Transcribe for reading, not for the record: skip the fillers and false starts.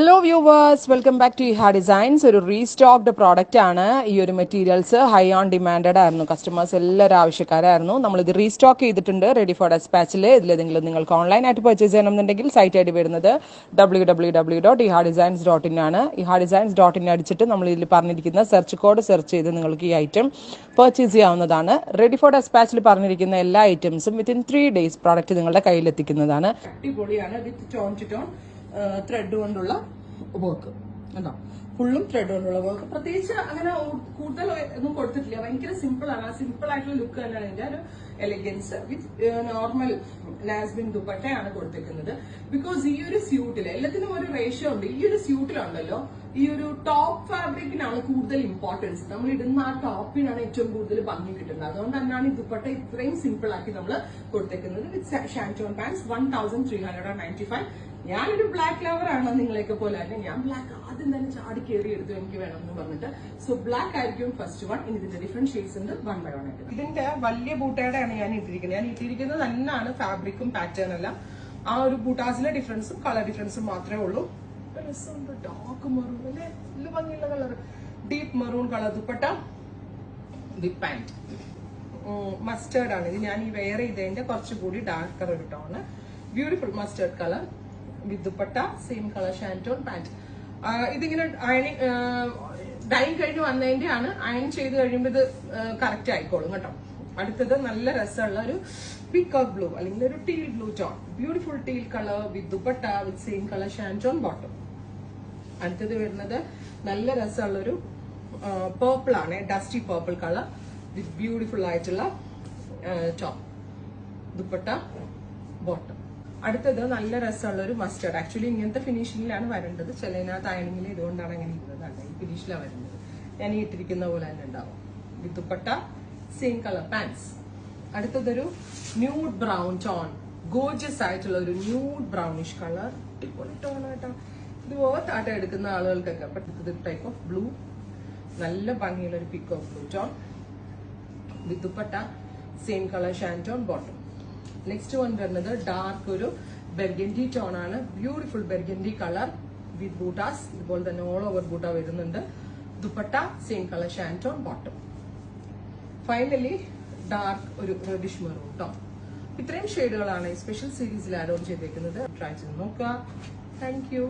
Hello viewers, welcome back to Eha designs. ഒരു restocked product ആണ്. ഈ ഒരു മെറ്റീരിയൽസ് ഹൈ ഓൺ ഡിമാൻഡഡ് ആയിരുന്നു. കസ്റ്റമേഴ്സ് എല്ലാവരും ആവശ്യക്കാരായിരുന്നു. നമ്മളിത് റീസ്റ്റോക്ക് ചെയ്തിട്ടുണ്ട് റെഡി ഫോർ ഡെസ്പാച്ചിൽ. ഇതിലേതെങ്കിലും നിങ്ങൾക്ക് ഓൺലൈനായിട്ട് പർച്ചേസ് ചെയ്യണമെന്നുണ്ടെങ്കിൽ സൈറ്റ് ഐ ഡി വരുന്നത് www.ihadesigns.in ആണ്. ihadesigns.in അടിച്ചിട്ട് നമ്മൾ ഇതിൽ പറഞ്ഞിരിക്കുന്ന സെർച്ച് കോഡ് സെർച്ച് ചെയ്ത് നിങ്ങൾക്ക് ഈ ഐറ്റം പർച്ചേസ് ചെയ്യാവുന്നതാണ്. റെഡി ഫോർ ഡെസ്പാച്ചിൽ പറഞ്ഞിരിക്കുന്ന എല്ലാ ഐറ്റംസും വിത്തിൻ 3 days പ്രോഡക്റ്റ് നിങ്ങളുടെ കയ്യിലെത്തിക്കുന്നതാണ്. അടിപൊളിയാണ്. വിത്ത് ടോൺ ടു ടോൺ ത്രെഡ് കൊണ്ടുള്ള വർക്ക് കേട്ടോ. ഫുള്ളും ത്രെഡ് കൊണ്ടുള്ള വർക്ക്. പ്രത്യേകിച്ച് അങ്ങനെ കൂടുതൽ ഒന്നും കൊടുത്തിട്ടില്ല. ഭയങ്കര സിമ്പിൾ ആണ്. ആ സിമ്പിൾ ആയിട്ടുള്ള ലുക്ക് തന്നെയാണ് ഇതിന്റെ ഒരു എലിഗൻസ്. വിത്ത് നോർമൽ നാസ്ബിൻ ദുപ്പട്ടയാണ് കൊടുത്തിരിക്കുന്നത്. ബിക്കോസ് ഈ ഒരു സ്യൂട്ടിൽ എല്ലാത്തിനും ഒരു റേഷ്യോ ഉണ്ട്. ഈ ഒരു സ്യൂട്ടിലുണ്ടല്ലോ, ഈ ഒരു ടോപ്പ് ഫാബ്രിക്കിനാണ് കൂടുതൽ ഇമ്പോർട്ടൻസ്. നമ്മൾ ഇടുന്ന ആ ടോപ്പിനാണ് ഏറ്റവും കൂടുതൽ ഭംഗി കിട്ടുന്നത്. അതുകൊണ്ട് തന്നെയാണ് ഈ ദുപ്പട്ട ഇത്രയും സിമ്പിൾ ആക്കി നമ്മൾ കൊടുത്തേക്കുന്നത്. വിത്ത് ഷാൻറ്റോൺ പാൻസ് 1395. ഞാനൊരു ബ്ലാക്ക് ലവർ ആണ് നിങ്ങളെയൊക്കെ പോലെ തന്നെ. ഞാൻ ബ്ലാക്ക് ആദ്യം തന്നെ ചാടി കയറി എടുത്തു, എനിക്ക് വേണം എന്ന് പറഞ്ഞിട്ട്. സോ ബ്ലാക്ക് ആയിരിക്കും ഫസ്റ്റ് വൺ. ഇനി ഇതിന്റെ ഡിഫറെന്റ് ഷെയ്ഡ്സ് ഉണ്ട്, 1 by 1 ആയിട്ട്. ഇതിന്റെ വലിയ ബൂട്ടയുടെയാണ് ഞാൻ ഇട്ടിരിക്കുന്നത്. ഞാൻ ഇട്ടിരിക്കുന്നത് തന്നെയാണ് ഫാബ്രിക്കും പാറ്റേൺ എല്ലാം. ആ ഒരു ബൂട്ടാസിലെ ഡിഫറൻസും കളർ ഡിഫറൻസും മാത്രമേ ഉള്ളൂ. ഡാർക്ക് മെറൂൺ അല്ലേ, നല്ല ഭംഗിയുള്ള colour. Deep maroon colour dupatta with pant. Mustard ആണ് ഇത്. ഞാൻ ഈ വെയർ ചെയ്തതിന്റെ കുറച്ചുകൂടി ഡാർക്കർ ഒരു tone. Beautiful mustard colour with dupatta, same colour shantoon pant. ഇതിങ്ങനെ അയണിങ് ഡൈൻ കഴിഞ്ഞ് വന്നതിന്റെ ആണ്. അയൺ ചെയ്ത് കഴിയുമ്പോൾ ഇത് കറക്റ്റ് ആയിക്കോളും കേട്ടോ. അടുത്തത് നല്ല രസമുള്ള ഒരു പീകോക്ക് ബ്ലൂ അല്ലെങ്കിൽ ഒരു teal blue tone. Beautiful teal colour with dupatta with same colour shantoon bottom. അടുത്തത് വരുന്നത് നല്ല രസമുള്ളൊരു പേർപ്പിൾ ആണ്, ഡസ്റ്റി പേർപ്പിൾ കളർ വിത്ത് ബ്യൂട്ടിഫുൾ ആയിട്ടുള്ള ടോപ്പ്, ദുപ്പട്ട, ബോട്ടം. അടുത്തത് നല്ല രസമുള്ള ഒരു മസ്റ്റേർഡ്. ആക്ച്വലി ഇങ്ങനത്തെ ഫിനിഷിങ്ങിലാണ് വരേണ്ടത്. ചിലതിനകത്ത് അയണിങ്ങിൽ ഇതുകൊണ്ടാണ് അങ്ങനെ ഇരുന്നത്. ഈ ഫിനിഷിലാണ് വരുന്നത്. ഞാൻ ഈ ഇട്ടിരിക്കുന്ന പോലെ തന്നെ ഉണ്ടാവും. വിത്ത് ദുപ്പട്ട, സെയിം കളർ പാൻസ്. അടുത്തതൊരു ന്യൂഡ് ബ്രൗൺ ടോൺ. ഗോർജിയസ് ആയിട്ടുള്ള ഒരു ന്യൂഡ് ബ്രൗണിഷ് കളർ. അടിപൊളി ടോൺ കേട്ടോ. ഇത് ഓർത്താട്ടം എടുക്കുന്ന ആളുകൾക്കൊക്കെ പറ്റുന്നത് ടൈപ്പ് ഓഫ് ബ്ലൂ. നല്ല ഭംഗിയുള്ള ഒരു peacock blue tone with dupatta, same colour shantoon bottom. Next one വരുന്നത് ഡാർക്ക് ഒരു ബെർഗൻഡി ടോൺ ആണ്. ബ്യൂട്ടിഫുൾ ബെർഗൻഡി കളർ വിത്ത് ബൂട്ടാസ്. ഇതുപോലെ തന്നെ ഓൾ ഓവർ ബൂട്ട വരുന്നുണ്ട്. Dupatta, same colour shantoon bottom. Finally dark ഒരു റെഡിഷ് മെറൂൺ ടോൺ. ഇത്രയും ഷെയ്ഡുകളാണ് ഈ സ്പെഷ്യൽ സീരീസിൽ ആഡ് ഓൺ ചെയ്തേക്കുന്നത്. ട്രൈ ചെയ്ത് നോക്കുക. Thank you.